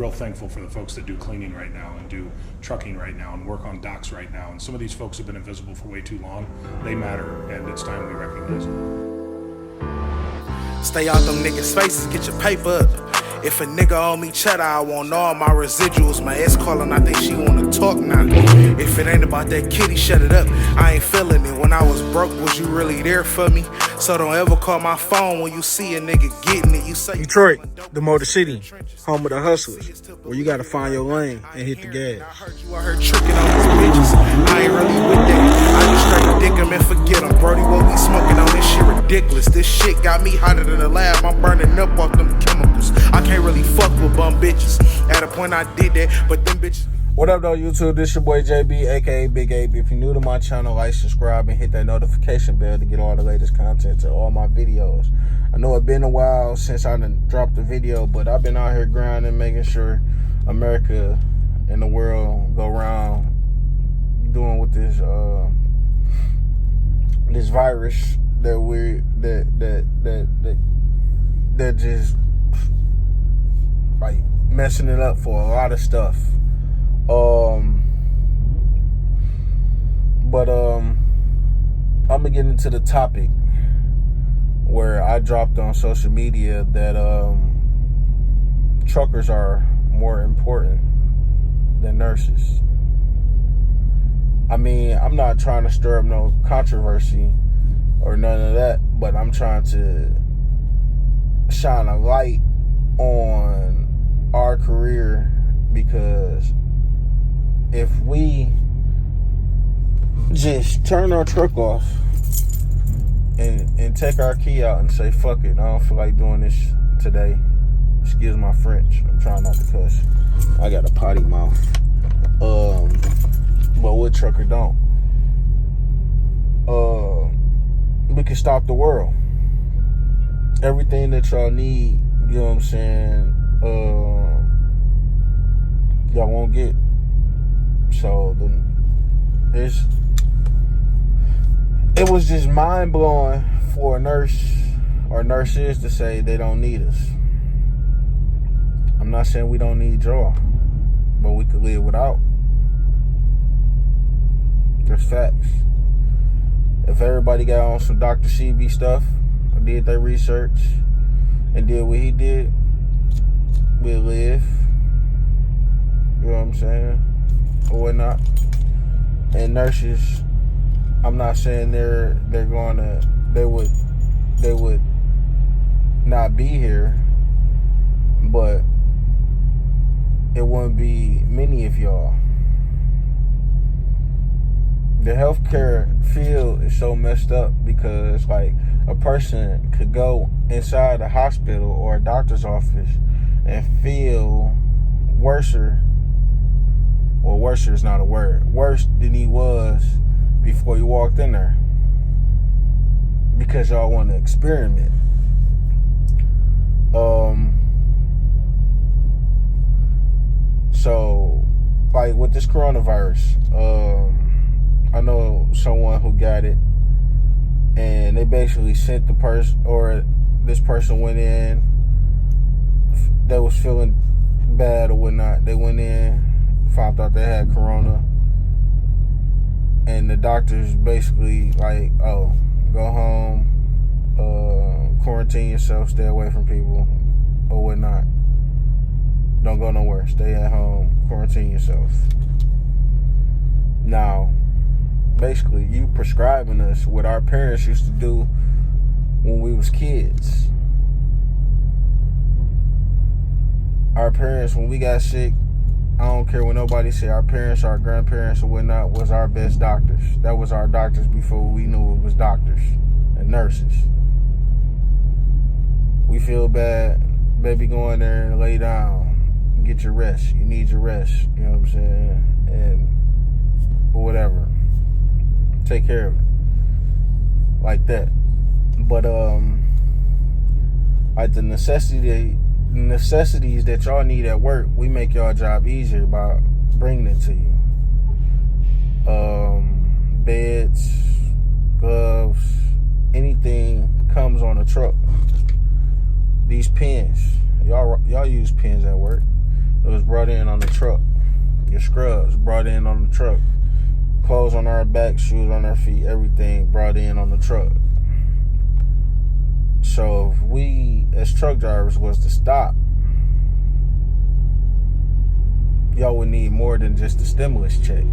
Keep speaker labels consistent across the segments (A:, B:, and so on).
A: real thankful for the folks that do cleaning right now and do trucking right now and work on docks right now. And some of these folks have been invisible for way too long. They matter, and it's time we recognize them.
B: Stay out them niggas' faces, get your paper up. If a nigga owe me cheddar, I want all my residuals. My ex calling, I think she wanna talk now. If it ain't about that kitty, shut it up. I ain't feeling it. When I was broke, was you really there for me? So don't ever call my phone when you see a nigga getting it. You say
C: Detroit, the Motor City, home of the hustlers, where you gotta find your lane and hit the gas.
B: I heard tricking on these bitches. I ain't really with that. I just straight dick 'em and forget 'em. Brody what we smoking on this shit ridiculous. This shit got me hotter than the lab. I'm burning up off them chemicals. I can't really fuck with bum bitches. At a point I did that, but them bitches.
C: What up though, YouTube? This your boy JB, aka Big Abe. If you're new to my channel, like, subscribe, and hit that notification bell to get all the latest content to all my videos. I know it's been a while since I done dropped a video, but I've been out here grinding, making sure America and the world go around doing with this this virus that just like messing it up for a lot of stuff. I'm gonna get into the topic where I dropped on social media that truckers are more important than nurses. I mean, I'm not trying to stir up no controversy or none of that, but I'm trying to shine a light on our career, because if we just turn our truck off and take our key out and say, fuck it, I don't feel like doing this today. Excuse my French. I'm trying not to cuss. I got a potty mouth. But what trucker don't? We can stop the world. Everything that y'all need, you know what I'm saying, y'all won't get. So it was just mind blowing for a nurse or nurses to say they don't need us. I'm not saying we don't need y'all, but we could live without. There's facts. If everybody got on some Dr. CB stuff, or did their research, and did what he did, we'll live. You know what I'm saying? Or whatnot. And nurses, I'm not saying they would not be here, but it wouldn't be many of y'all. The healthcare field is so messed up because, like, a person could go inside a hospital or a doctor's office and feel worser. Well, worser is not a word. Worse than he was before you walked in there, because y'all want to experiment. So, like with this coronavirus, I know someone who got it, and they basically sent the person, or this person went in, they was feeling bad or whatnot. They went in, found out they had corona, and the doctors basically like, oh, go home, quarantine yourself, stay away from people or whatnot. Don't go nowhere, stay at home, quarantine yourself. Now, basically, you prescribing us what our parents used to do when we was kids. Our parents, when we got sick, I don't care what nobody say, our parents, our grandparents or whatnot was our best doctors. That was our doctors before we knew it was doctors and nurses. We feel bad, baby, go in there and lay down, get your rest. You need your rest, you know what I'm saying? And whatever. Take care of it. Like that. But like the necessities that y'all need at work, we make y'all job easier by bringing it to you. Beds, gloves, anything comes on a truck. These pens, y'all use pens at work. It was brought in on the truck. Your scrubs brought in on the truck. Clothes on our back, shoes on our feet, everything brought in on the truck. So if we, as truck drivers, was to stop, y'all would need more than just a stimulus check.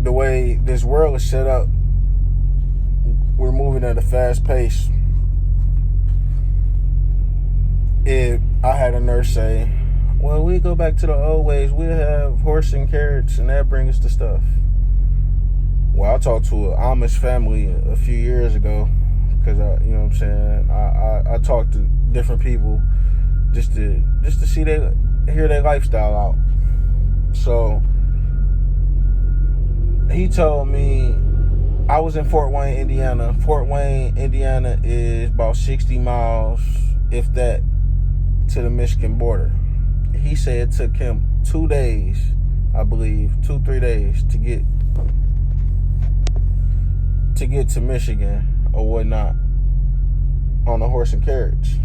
C: The way this world is set up, we're moving at a fast pace. If I had a nurse say, well, we go back to the old ways, we'll have horse and carriage, and that brings us to stuff. Well, I talked to an Amish family a few years ago, because you know what I'm saying, I talked to different people just to see hear their lifestyle out. So he told me, I was in Fort Wayne, Indiana. Fort Wayne, Indiana is about 60 miles, if that, to the Michigan border. He said it took him 2 days, I believe, 2-3 days to get to Michigan or whatnot on a horse and carriage.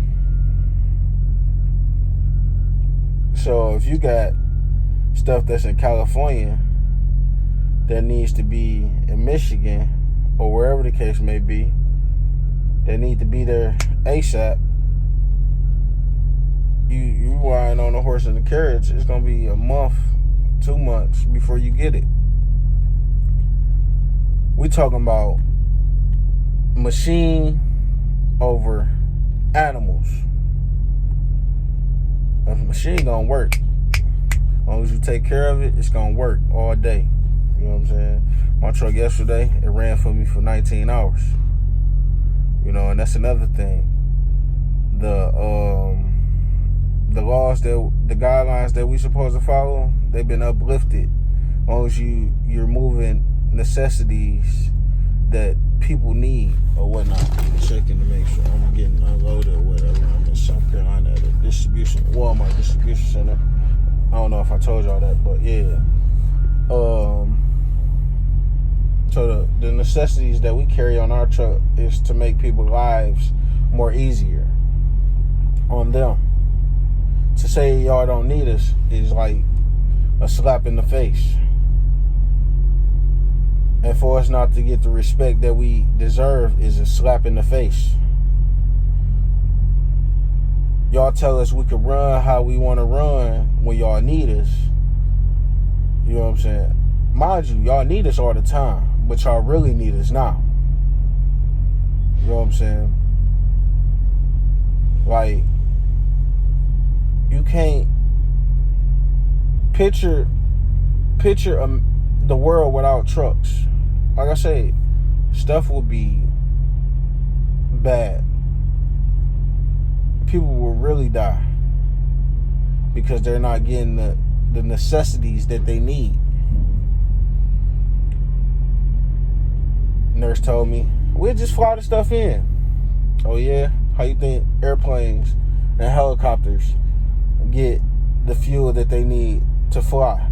C: So if you got stuff that's in California that needs to be in Michigan or wherever the case may be, that need to be there ASAP, you riding on a horse and a carriage, it's gonna be a month, 2 months before you get it. We talking about machine over animals. If a machine gonna work, as long as you take care of it, it's gonna work all day. You know what I'm saying? My truck yesterday, it ran for me for 19 hours. You know, and that's another thing. The laws the guidelines that we supposed to follow, they've been uplifted. As long as you're moving necessities that people need or whatnot. I'm checking to make sure I'm getting unloaded or whatever. I'm in South Carolina at a Walmart distribution center. I don't know if I told y'all that, but yeah. So the necessities that we carry on our truck is to make people's lives more easier on them. To say y'all don't need us is like a slap in the face. And for us not to get the respect that we deserve is a slap in the face. Y'all tell us we can run how we want to run when y'all need us. You know what I'm saying? Mind you, y'all need us all the time, but y'all really need us now. You know what I'm saying? Like, you can't picture the world without trucks. Like I say, stuff will be bad. People will really die because they're not getting the necessities that they need. Nurse told me, we'll just fly the stuff in. Oh yeah? How you think airplanes and helicopters get the fuel that they need to fly?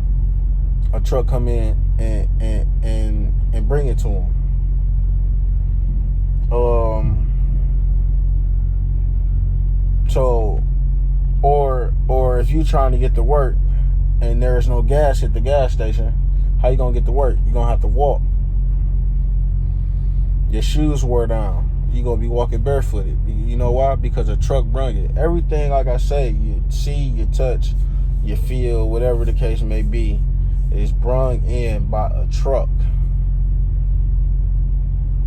C: A truck come in and bring it to them. So, or if you trying to get to work and there's no gas at the gas station, how you gonna get to work? You're gonna have to walk. Your shoes wore down. You're gonna be walking barefooted. You know why? Because a truck brung it. Everything, like I say, you see, you touch, you feel, whatever the case may be, is brung in by a truck.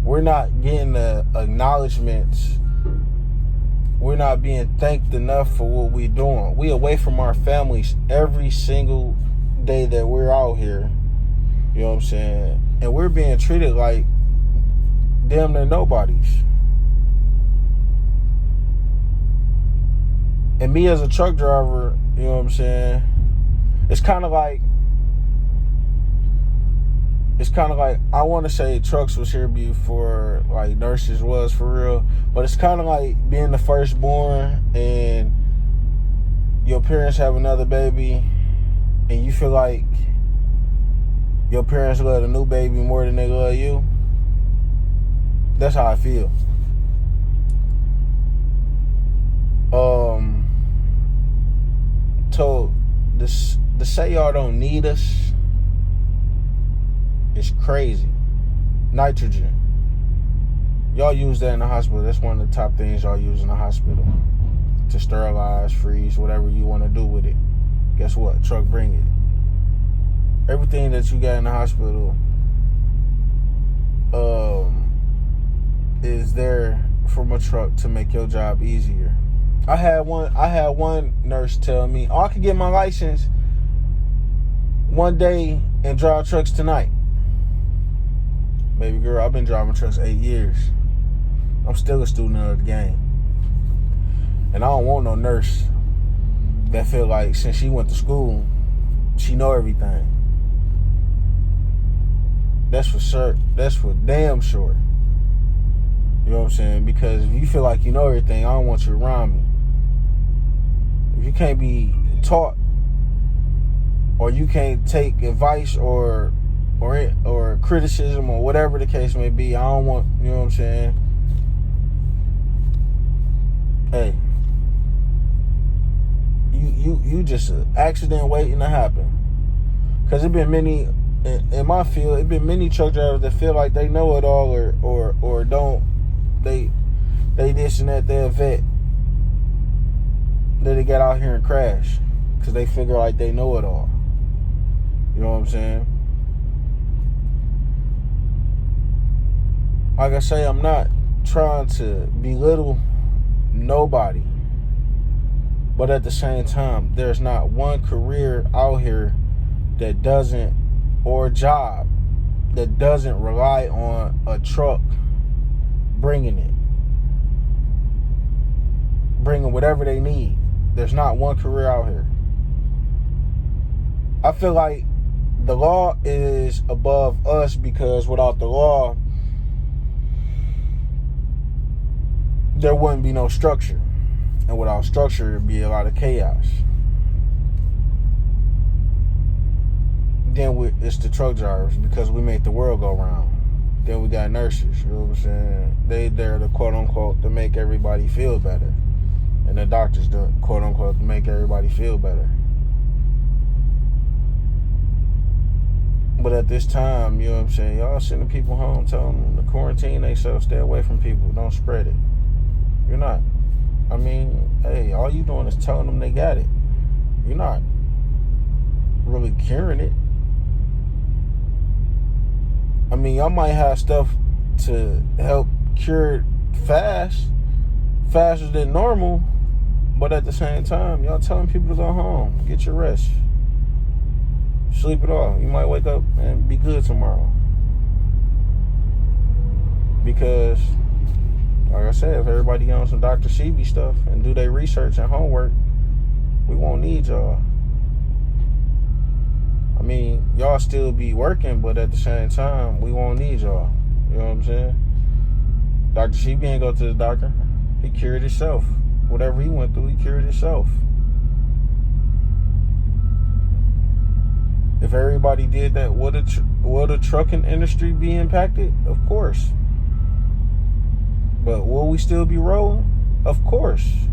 C: We're not getting the acknowledgments. We're not being thanked enough for what we're doing. We away from our families every single day that we're out here. You know what I'm saying? And we're being treated like damn near nobodies. And me as a truck driver, you know what I'm saying? It's kind of like I want to say trucks was here before like nurses was, for real, but it's kind of like being the firstborn and your parents have another baby and you feel like your parents love the new baby more than they love you. That's how I feel. told this to say y'all don't need us is crazy. Nitrogen. Y'all use that in the hospital. That's one of the top things y'all use in the hospital. To sterilize, freeze, whatever you want to do with it. Guess what? Truck bring it. Everything that you got in the hospital is there from a truck to make your job easier. I had one nurse tell me, "Oh, I could get my license one day and drive trucks tonight." Baby girl, I've been driving trucks 8 years. I'm still a student of the game. And I don't want no nurse that feel like since she went to school, she know everything. That's for sure. That's for damn sure. You know what I'm saying? Because if you feel like you know everything, I don't want you around me. If you can't be taught, or you can't take advice or criticism or whatever the case may be, I don't want, you know what I'm saying? Hey, you just an accident waiting to happen. Because it been many, in my field, it been many truck drivers that feel like they know it all or don't, they this and that, they a vet, that they got out here and crash because they figure like they know it all. You know what I'm saying? Like I say, I'm not trying to belittle nobody, but at the same time, there's not one career out here that doesn't, or a job that doesn't rely on a truck bringing whatever they need. There's not one career out here. I feel like the law is above us, because without the law, there wouldn't be no structure. And without structure, there'd be a lot of chaos. Then it's the truck drivers, because we make the world go round. Then we got nurses, you know what I'm saying? They there to quote unquote to make everybody feel better. And the doctors do quote unquote to make everybody feel better. But at this time, you know what I'm saying, y'all sending people home, telling them to quarantine themselves, stay away from people, don't spread it. You're not. I mean, hey, all you doing is telling them they got it. You're not really curing it. I mean, y'all might have stuff to help cure it faster than normal, but at the same time, y'all telling people to go home, get your rest, sleep it off. You might wake up and be good tomorrow. Because, like I said, if everybody get on some Dr. Sebi stuff and do their research and homework, we won't need y'all. I mean, y'all still be working, but at the same time, we won't need y'all. You know what I'm saying? Dr. Sebi ain't go to the doctor. He cured himself. Whatever he went through, he cured himself. If everybody did that, would the trucking industry be impacted? Of course. But will we still be rolling? Of course.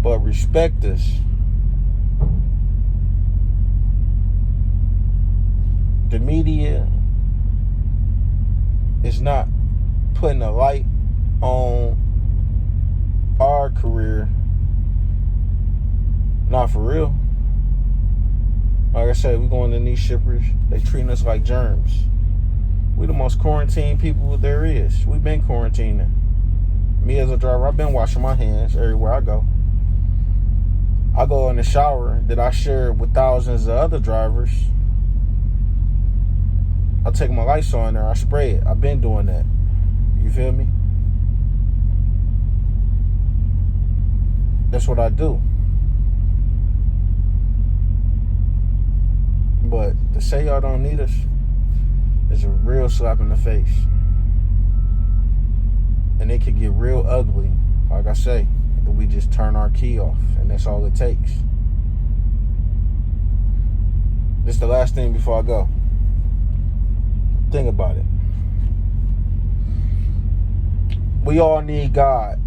C: But respect us. The media is not putting a light on our career. Not for real. Like I said, we going to these shippers. They treating us like germs. We the most quarantined people there is. We've been quarantining. Me as a driver, I've been washing my hands everywhere I go. I go in the shower that I share with thousands of other drivers. I take my lights on there, I spray it. I've been doing that. You feel me? That's what I do. But to say y'all don't need us is a real slap in the face. And it could get real ugly, like I say, if we just turn our key off, and that's all it takes. This is the last thing before I go. Think about it. We all need God.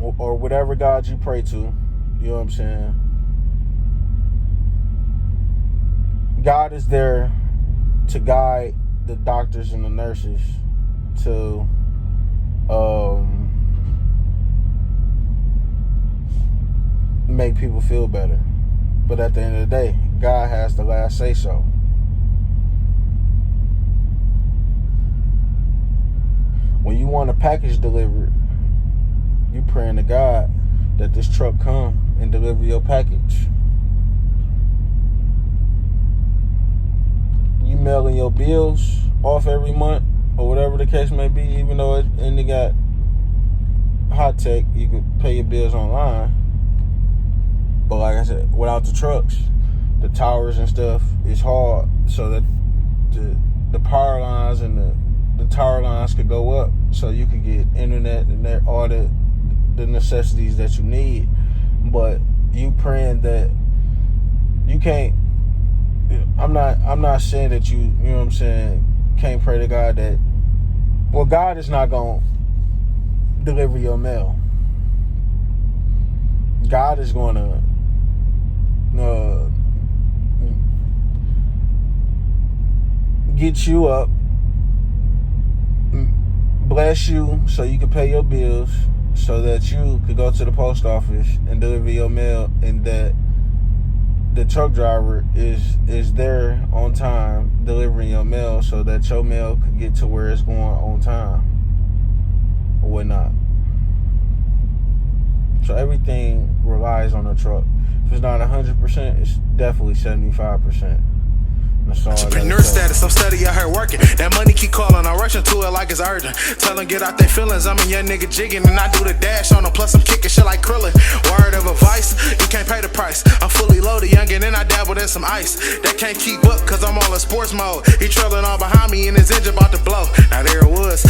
C: or whatever God you pray to, you know what I'm saying? God is there to guide the doctors and the nurses to make people feel better. But at the end of the day, God has the last say so. When you want a package delivered, you praying to God that this truck come and deliver your package. You mailing your bills off every month or whatever the case may be, even though they got hot tech, you can pay your bills online. But like I said, without the trucks, the towers and stuff, it's hard. So that the power lines and the tower lines could go up, so you could get internet and all the necessities that you need. But you praying that you can't. I'm not saying that you know what I'm saying, can't pray to God that. Well, God is not gonna deliver your mail. God is gonna get you up, bless you so you can pay your bills, so that you could go to the post office and deliver your mail, and that the truck driver is there on time delivering your mail, so that your mail could get to where it's going on time or whatnot. So everything relies on the truck. If it's not 100%, it's definitely 75%.
B: Entrepreneur status, I'm steady out here working. That money keep calling, I'm rushing to it like it's urgent. Tell them get out their feelings, I'm a young nigga jigging, and I do the dash on them. Plus I'm kicking shit like Krillin. Word of advice, you can't pay the price. I'm fully loaded, youngin', and I dabbled in some ice. They can't keep up, cause I'm all in sports mode. He trailing all behind me, and his engine about to blow. Now there it was.